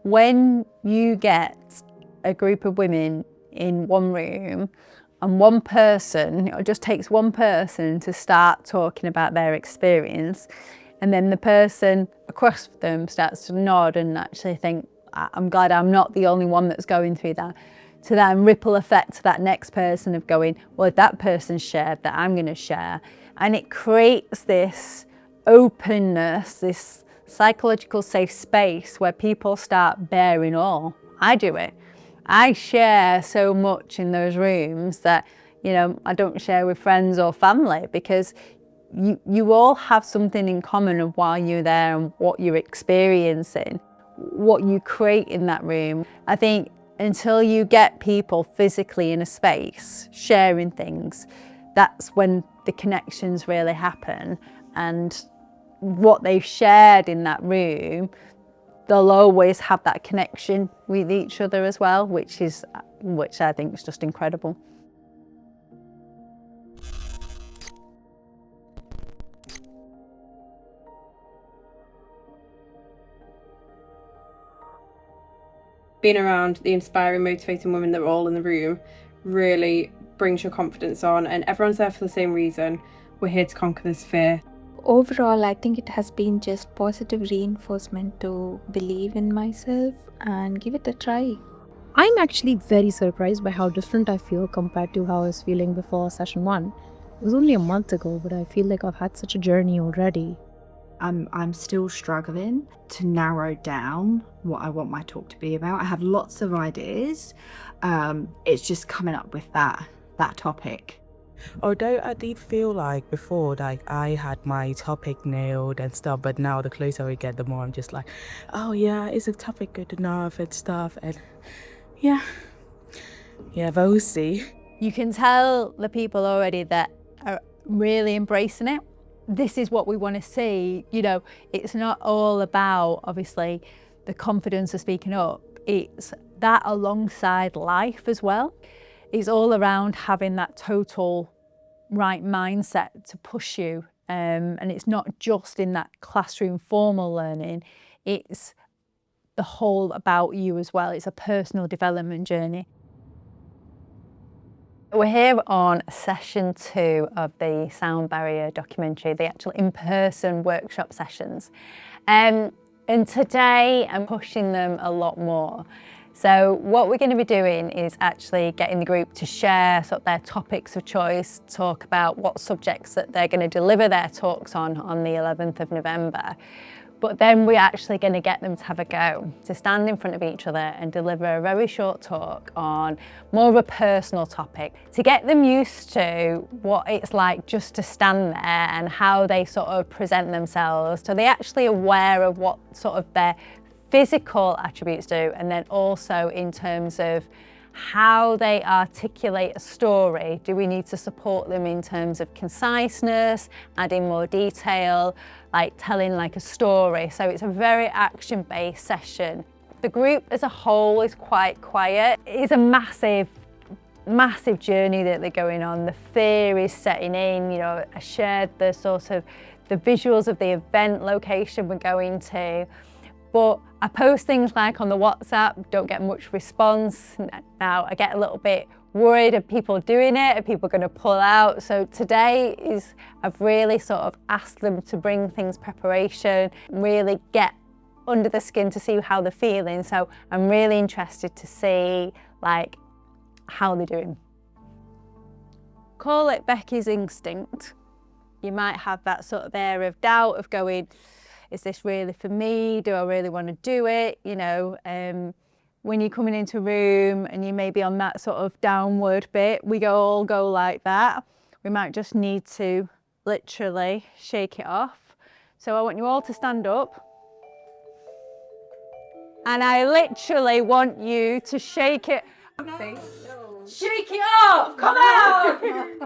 When you get a group of women in one room and one person, it just takes one person to start talking about their experience, and then the person across them starts to nod and actually think, I'm glad I'm not the only one that's going through that, to then ripple effect to that next person of going, well, if that person shared that, I'm going to share. And it creates this openness, this psychological safe space where people start bearing all. I do it. I share so much in those rooms that, I don't share with friends or family, because you all have something in common of why you're there and what you're experiencing, what you create in that room. I think until you get people physically in a space sharing things, that's when the connections really happen. And what they've shared in that room, they'll always have that connection with each other as well, which I think is just incredible. Being around the inspiring, motivating women that are all in the room really brings your confidence on, and everyone's there for the same reason. We're here to conquer this fear. Overall, I think it has been just positive reinforcement to believe in myself and give it a try. I'm actually very surprised by how different I feel compared to how I was feeling before session 1. It was only a month ago, but I feel like I've had such a journey already. I'm still struggling to narrow down what I want my talk to be about. I have lots of ideas. It's just coming up with that topic. Although I did feel like before, like I had my topic nailed and stuff, but now the closer we get, the more I'm just like, oh yeah, is the topic good enough and stuff, and yeah, but we'll see. You can tell the people already that are really embracing it. This is what we want to see. It's not all about, obviously, the confidence of speaking up. It's that alongside life as well. It's all around having that total right mindset to push you. And it's not just in that classroom formal learning, it's the whole about you as well. It's a personal development journey. We're here on session 2 of the Sound Barrier documentary, the actual in-person workshop sessions. And today I'm pushing them a lot more. So what we're going to be doing is actually getting the group to share sort of their topics of choice, talk about what subjects that they're going to deliver their talks on the 11th of November. But then we're actually going to get them to have a go, to stand in front of each other and deliver a very short talk on more of a personal topic, to get them used to what it's like just to stand there and how they sort of present themselves. So they're actually aware of what sort of their physical attributes do, and then also in terms of how they articulate a story. Do we need to support them in terms of conciseness, adding more detail, like telling like a story? So it's a very action-based session. The group as a whole is quite quiet. It's a massive journey that they're going on. The fear is setting in. I shared the sort of the visuals of the event location we're going to. But I post things like on the WhatsApp, don't get much response. Now I get a little bit worried of people doing it, are people going to pull out? So today I've really sort of asked them to bring things preparation, really get under the skin to see how they're feeling. So I'm really interested to see like how they're doing. Call it Becky's instinct. You might have that sort of air of doubt of going, is this really for me? Do I really want to do it? When you're coming into a room and you may be on that sort of downward bit, we all go like that. We might just need to literally shake it off. So I want you all to stand up. And I literally want you to shake it. Shake it off! Come on!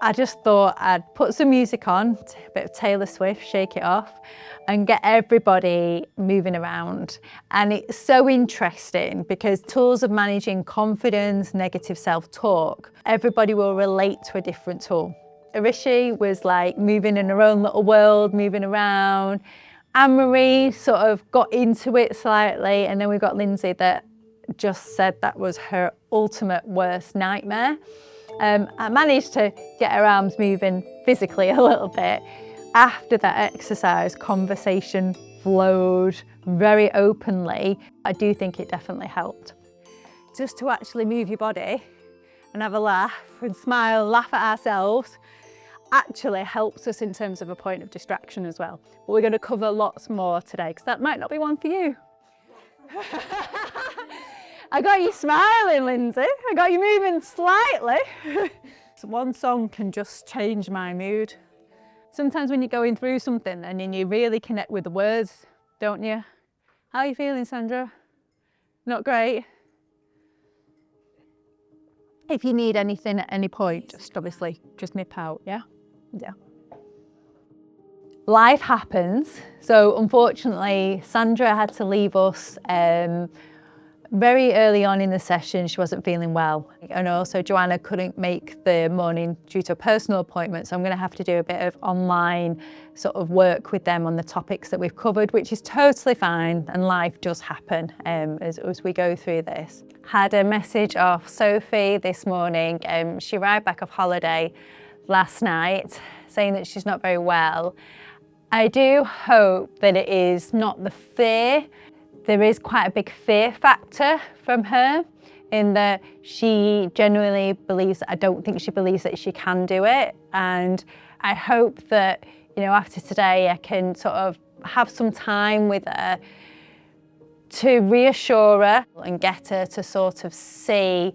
I just thought I'd put some music on, a bit of Taylor Swift, Shake It Off, and get everybody moving around. And it's so interesting because tools of managing confidence, negative self-talk, everybody will relate to a different tool. Arishi was like moving in her own little world, moving around. Anne-Marie sort of got into it slightly, and then we got Lindsay that just said that was her ultimate worst nightmare. I managed to get her arms moving physically a little bit. After that exercise, conversation flowed very openly. I do think it definitely helped. Just to actually move your body and have a laugh and smile, laugh at ourselves, actually helps us in terms of a point of distraction as well. But we're going to cover lots more today because that might not be one for you. I got you smiling, Lindsay. I got you moving slightly. So one song can just change my mood. Sometimes when you're going through something and then you really connect with the words, don't you? How are you feeling, Sandra? Not great? If you need anything at any point, just nip out, yeah? Yeah. Life happens. So unfortunately, Sandra had to leave us very early on in the session. She wasn't feeling well. And also Joanna couldn't make the morning due to a personal appointment. So I'm going to have to do a bit of online sort of work with them on the topics that we've covered, which is totally fine. And life does happen as we go through this. Had a message off Sophie this morning. She arrived back off holiday last night saying that she's not very well. I do hope that it is not the fear. There is quite a big fear factor from her in that she genuinely believes, I don't think she believes that she can do it. And I hope that, you know, after today, I can sort of have some time with her to reassure her and get her to sort of see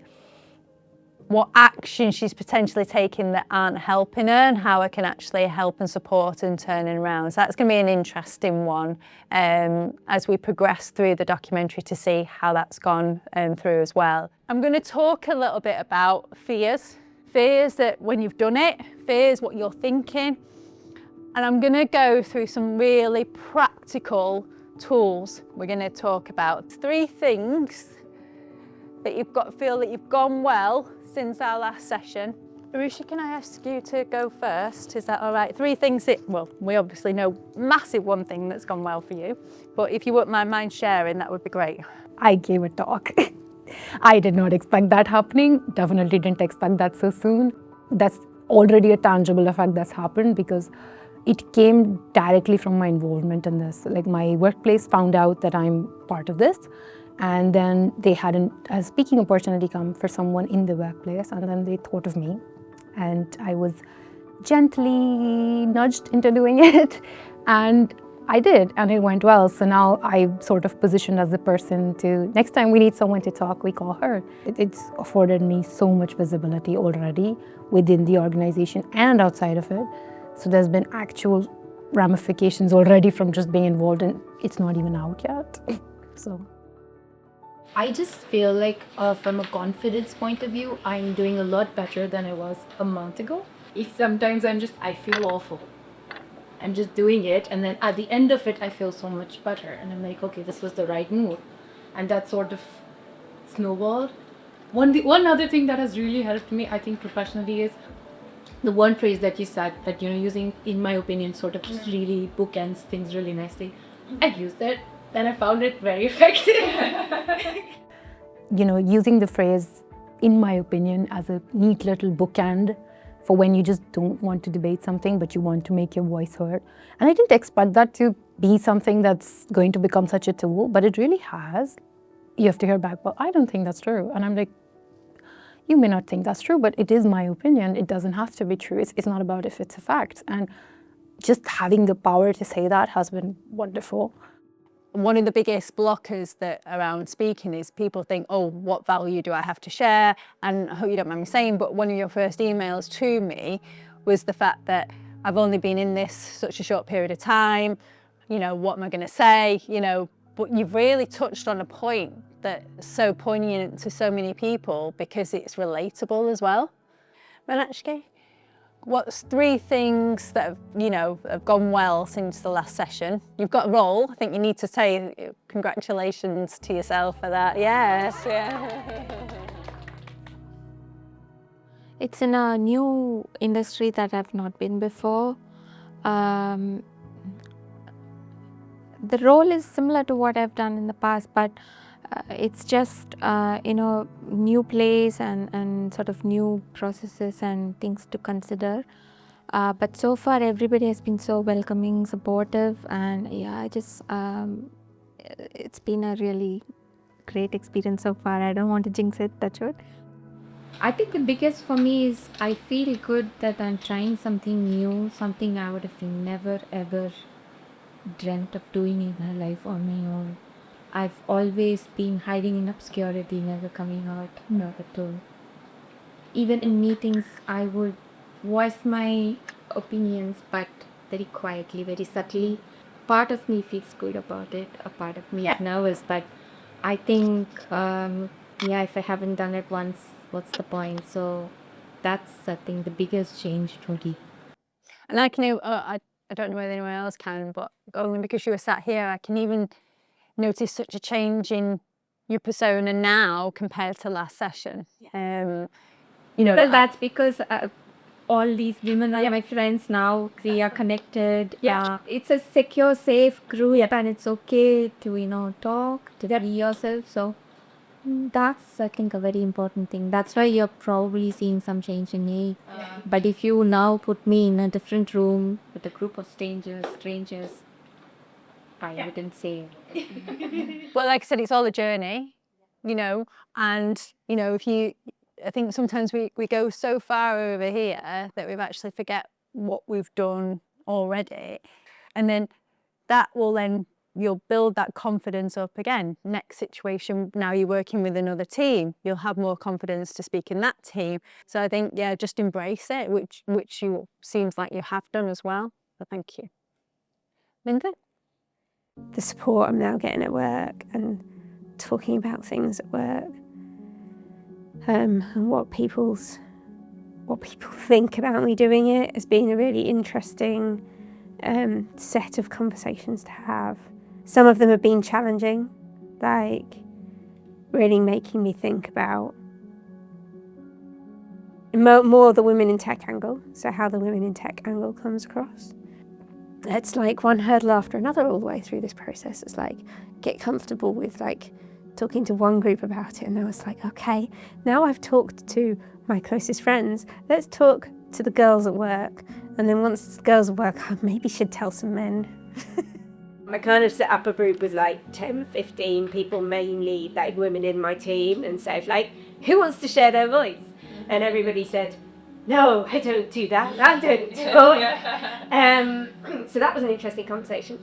what action she's potentially taking that aren't helping her and how I can actually help and support and turn it around. So that's going to be an interesting one as we progress through the documentary to see how that's gone through as well. I'm going to talk a little bit about fears. Fears that when you've done it, fears what you're thinking. And I'm going to go through some really practical tools. We're going to talk about 3 things that feel that you've gone well since our last session. Arusha, can I ask you to go first? Is that all right? 3 things that, well, we obviously know massive one thing that's gone well for you, but if you wouldn't mind sharing, that would be great. I gave a talk. I did not expect that happening. Definitely didn't expect that so soon. That's already a tangible effect that's happened because it came directly from my involvement in this. Like my workplace found out that I'm part of this. And then they had a speaking opportunity come for someone in the workplace, and then they thought of me. And I was gently nudged into doing it, and I did, and it went well. So now I'm sort of positioned as the person to, next time we need someone to talk, we call her. It's afforded me so much visibility already within the organization and outside of it. So there's been actual ramifications already from just being involved, and it's not even out yet. So. I just feel like from a confidence point of view, I'm doing a lot better than I was a month ago. Sometimes I feel awful. I'm just doing it, and then at the end of it, I feel so much better. And I'm like, okay, this was the right move. And that sort of snowballed. One other thing that has really helped me, I think, professionally is the one phrase that you said that, you know, using, in my opinion, sort of just really bookends things really nicely. I've used it. And I found it very effective. You know, using the phrase, in my opinion, as a neat little bookend for when you just don't want to debate something, but you want to make your voice heard. And I didn't expect that to be something that's going to become such a tool, but it really has. You have to hear back, well, I don't think that's true. And I'm like, you may not think that's true, but it is my opinion. It doesn't have to be true. It's not about if it's a fact. And just having the power to say that has been wonderful. One of the biggest blockers that around speaking is people think, oh, what value do I have to share? And I hope you don't mind me saying, but one of your first emails to me was the fact that I've only been in this such a short period of time. You know, what am I going to say? You know, but you've really touched on a point that's so poignant to so many people because it's relatable as well. Manachki, what's 3 things that have gone well since the last session? You've got a role. I think you need to say congratulations to yourself for that. Yes, yeah. It's in a new industry that I've not been before. the role is similar to what I've done in the past, but it's just new place and sort of new processes and things to consider. But so far everybody has been so welcoming, supportive, and yeah, I just it's been a really great experience so far. I don't want to jinx it, touch wood. I think the biggest for me is I feel good that I'm trying something new, something I would have never ever dreamt of doing in my life on my own. I've always been hiding in obscurity, never coming out, not at all. Even in meetings, I would voice my opinions, but very quietly, very subtly. Part of me feels good about it, a part of me is nervous, but I think, if I haven't done it once, what's the point? So that's, I think, the biggest change for me. And I can, I don't know whether anyone else can, but only because you were sat here, I can even notice such a change in your persona now compared to last session. Well, that's because all these women are my friends now. We are connected. Yeah, it's a secure, safe group, and it's okay to talk, to be yourself. So that's, I think, a very important thing. That's why you're probably seeing some change in me. But if you now put me in a different room with a group of strangers, I wouldn't say. But like I said, it's all a journey, and I think sometimes we go so far over here that we've actually forget what we've done already. And then you'll build that confidence up again. Next situation, now you're working with another team, you'll have more confidence to speak in that team. So I think, just embrace it, which you seems like you have done as well. So thank you. Linda? The support I'm now getting at work and talking about things at work, and what people think about me doing it has been a really interesting set of conversations to have. Some of them have been challenging, like really making me think about more the women in tech angle, so how the women in tech angle comes across. It's like one hurdle after another all the way through this process. It's like, get comfortable with like talking to one group about it, and I was like, okay, now I've talked to my closest friends, let's talk to the girls at work, and then once the girls at work, I maybe should tell some men. I kind of set up a group with like 10, 15 people, mainly like women in my team, and said like, who wants to share their voice? And everybody said, no, I don't do that, I don't talk. So that was an interesting conversation.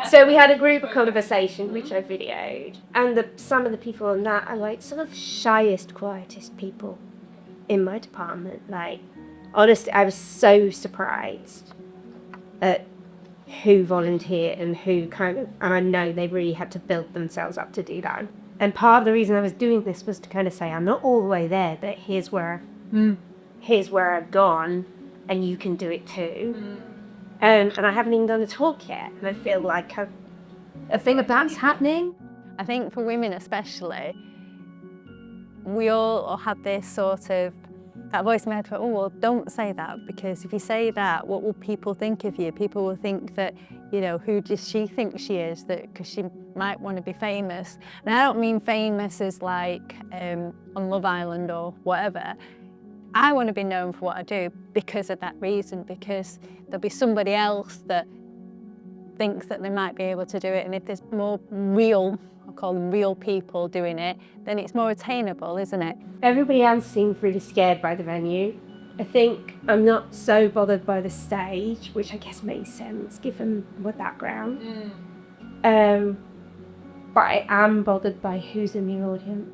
So we had a group conversation, which I videoed, and some of the people on that are like sort of shyest, quietest people in my department. Like, honestly, I was so surprised at who volunteered and who and I know they really had to build themselves up to do that. And part of the reason I was doing this was to kind of say, I'm not all the way there, but here's where I've gone, and you can do it too. And I haven't even done a talk yet, and I feel like I think that's happening. I think for women especially, we all have this sort of that voice in my head for, oh, well, don't say that, because if you say that, what will people think of you? People will think that, who does she think she is? That because she might want to be famous. And I don't mean famous as like on Love Island or whatever. I want to be known for what I do because of that reason, because there'll be somebody else that thinks that they might be able to do it. And if there's more real, I'll call them real people doing it, then it's more attainable, isn't it? everybody else seemed really scared by the venue. I think I'm not so bothered by the stage, which I guess makes sense given my background. But I am bothered by who's in the audience.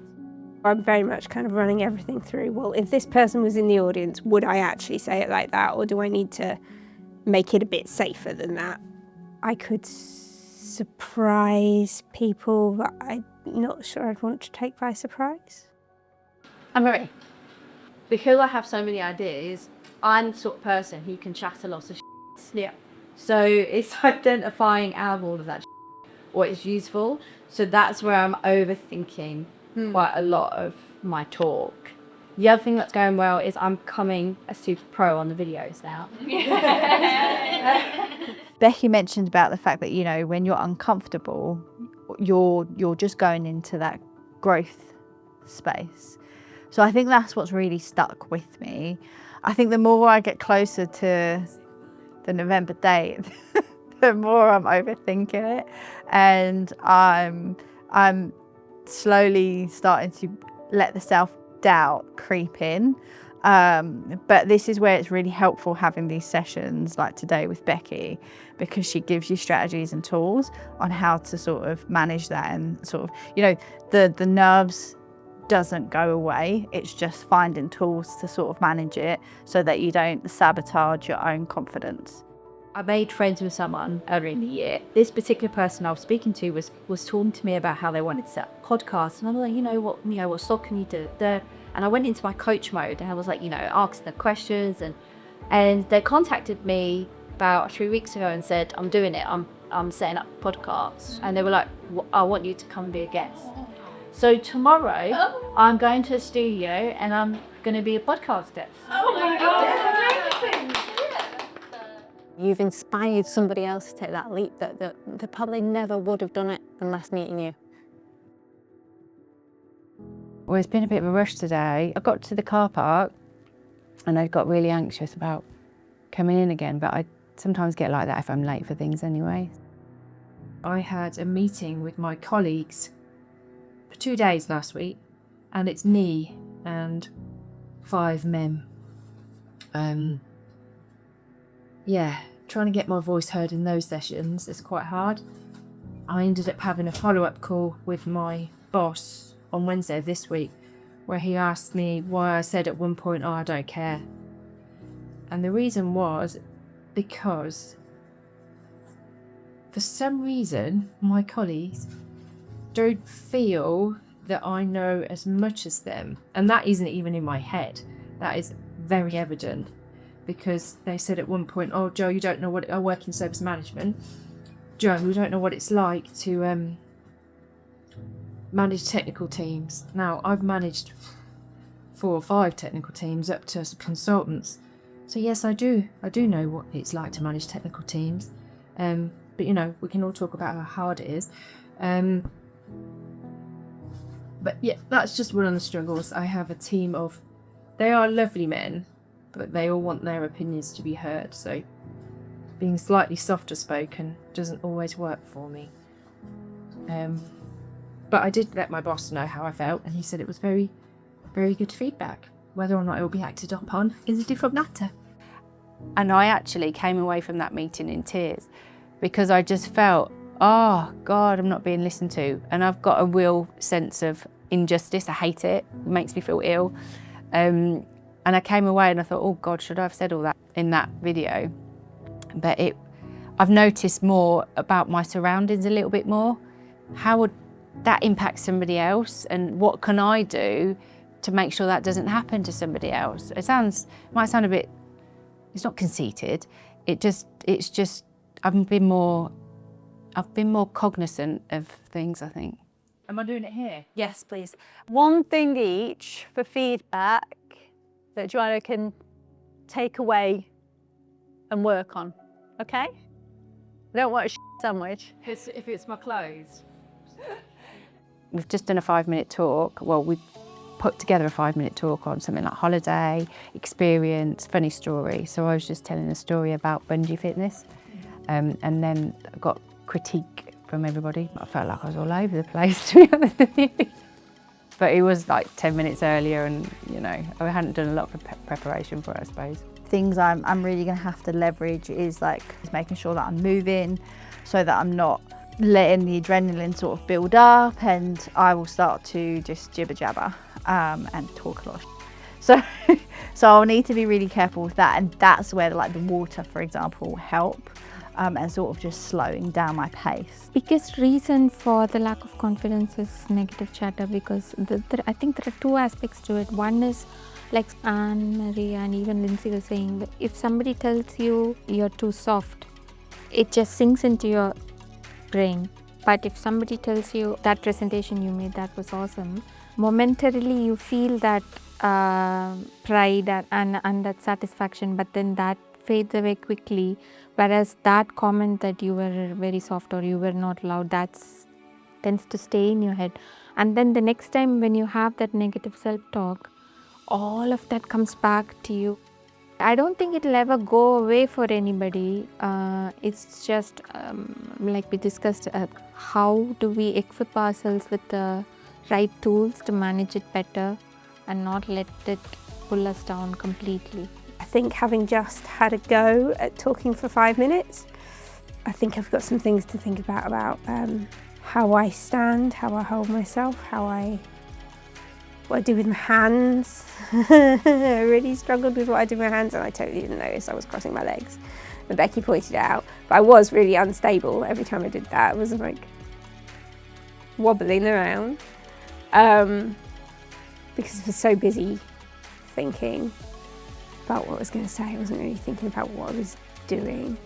I'm very much kind of running everything through, well, if this person was in the audience, would I actually say it like that, or do I need to make it a bit safer than that? I could surprise people that I'm not sure I'd want to take by surprise. Anne-Marie? Because I have so many ideas, I'm the sort of person who can chat a lot of shit. Yeah. So it's identifying out of all of that shit what is useful. So that's where I'm overthinking quite a lot of my talk. The other thing that's going well is I'm becoming a super pro on the videos now. Becky mentioned about the fact that, you know, when you're uncomfortable, you're just going into that growth space. So I think that's what's really stuck with me. I think the more I get closer to the November date, the more I'm overthinking it, and I'm slowly starting to let the self-doubt creep in. But this is where it's really helpful having these sessions like today with Becky, because she gives you strategies and tools on how to sort of manage that, and sort of, you know, the nerves doesn't go away. It's just finding tools to sort of manage it so that you don't sabotage your own confidence. I made friends with someone earlier in the year. This particular person I was speaking to was talking to me about how they wanted to set up podcasts, and I'm like, you know what stock can you do there? And I went into my coach mode, and I was like, you know, asking the questions, and they contacted me about 3 weeks ago and said, I'm doing it. I'm setting up podcasts, and they were like, I want you to come and be a guest. So tomorrow, I'm going to a studio and I'm going to be a podcast guest. Oh my God! You've inspired somebody else to take that leap that they probably never would have done it unless meeting you. Well, it's been a bit of a rush today. I got to the car park and I got really anxious about coming in again, but I sometimes get like that if I'm late for things anyway. I had a meeting with my colleagues for 2 days last week, and it's me and 5 men. Yeah, trying to get my voice heard in those sessions is quite hard. I ended up having a follow-up call with my boss on Wednesday of this week, where he asked me why I said at one point, oh, I don't care. And the reason was because for some reason my colleagues don't feel that I know as much as them. And that isn't even in my head. That is very evident, because they said at one point, oh, Joe, you don't know what, I work in service management. Joe, you don't know what it's like to manage technical teams. Now, I've managed 4 or 5 technical teams up to consultants. So yes, I do know what it's like to manage technical teams. But you know, we can all talk about how hard it is. But yeah, that's just one of the struggles. I have a team of, they are lovely men, but they all want their opinions to be heard. So being slightly softer spoken doesn't always work for me. But I did let my boss know how I felt, and he said it was very, very good feedback. Whether or not it will be acted upon is a different matter. And I actually came away from that meeting in tears, because I just felt, oh God, I'm not being listened to. And I've got a real sense of injustice. I hate it. It makes me feel ill. And I came away and I thought, oh God, should I have said all that in that video? But I've noticed more about my surroundings a little bit more. How would that impact somebody else? And what can I do to make sure that doesn't happen to somebody else? It might sound a bit, it's not conceited. It's just, I've been more cognizant of things, I think. Am I doing it here? Yes, please. One thing each for feedback that Joanna can take away and work on, okay? I don't want a sandwich. If it's my clothes. We've just done a 5-minute talk. Well, we put together a 5-minute talk on something like holiday, experience, funny story. So I was just telling a story about bungee fitness. And then I got critique from everybody. I felt like I was all over the place, to be honest with you. But it was like 10 minutes earlier, and you know, I hadn't done a lot of preparation for it, I suppose. Things I'm really going to have to leverage is like making sure that I'm moving, so that I'm not letting the adrenaline sort of build up, and I will start to just jibber jabber and talk a lot. So I'll need to be really careful with that, and that's where like the water, for example, will help. And sort of just slowing down my pace. Biggest reason for the lack of confidence is negative chatter, because I think there are 2 aspects to it. One is, like Anne-Marie and even Lindsay was saying, that if somebody tells you you're too soft, it just sinks into your brain. But if somebody tells you that presentation you made, that was awesome, momentarily you feel that pride and that satisfaction, but then that fades away quickly, whereas that comment that you were very soft or you were not loud, that tends to stay in your head. And then the next time when you have that negative self-talk, all of that comes back to you. I don't think it'll ever go away for anybody. It's just like we discussed, how do we equip ourselves with the right tools to manage it better and not let it pull us down completely. I think having just had a go at talking for 5 minutes, I think I've got some things to think about how I stand, how I hold myself, what I do with my hands. I really struggled with what I did with my hands, and I totally didn't notice I was crossing my legs. And Becky pointed it out, but I was really unstable every time I did that. I was like wobbling around because I was so busy thinking about what I was going to say. I wasn't really thinking about what I was doing.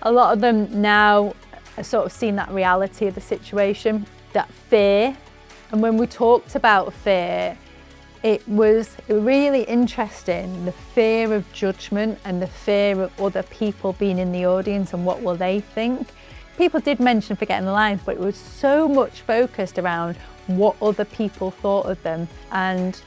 A lot of them now are sort of seeing that reality of the situation, that fear. And when we talked about fear, it was really interesting, the fear of judgment and the fear of other people being in the audience and what will they think. People did mention forgetting the lines, but it was so much focused around what other people thought of them and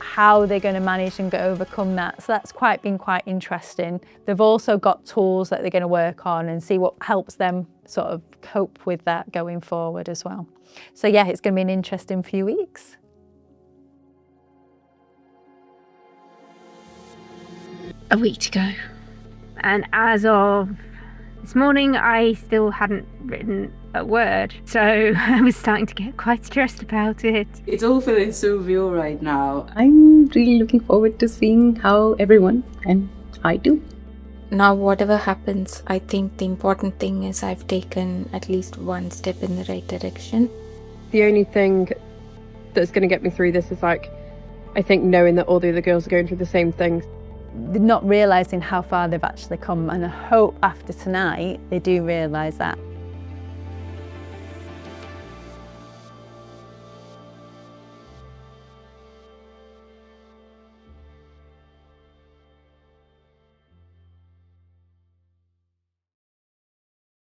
how they're going to manage and overcome that. So that's been quite interesting. They've also got tools that they're going to work on and see what helps them sort of cope with that going forward as well. So yeah, it's going to be an interesting few weeks. A week to go. And as of this morning, I still hadn't written a word. So I was starting to get quite stressed about it. It's all feeling so real right now. I'm really looking forward to seeing how everyone, and I do. Now, whatever happens, I think the important thing is I've taken at least one step in the right direction. The only thing that's going to get me through this is I think knowing that all the other girls are going through the same things. They're not realising how far they've actually come, and I hope after tonight they do realise that.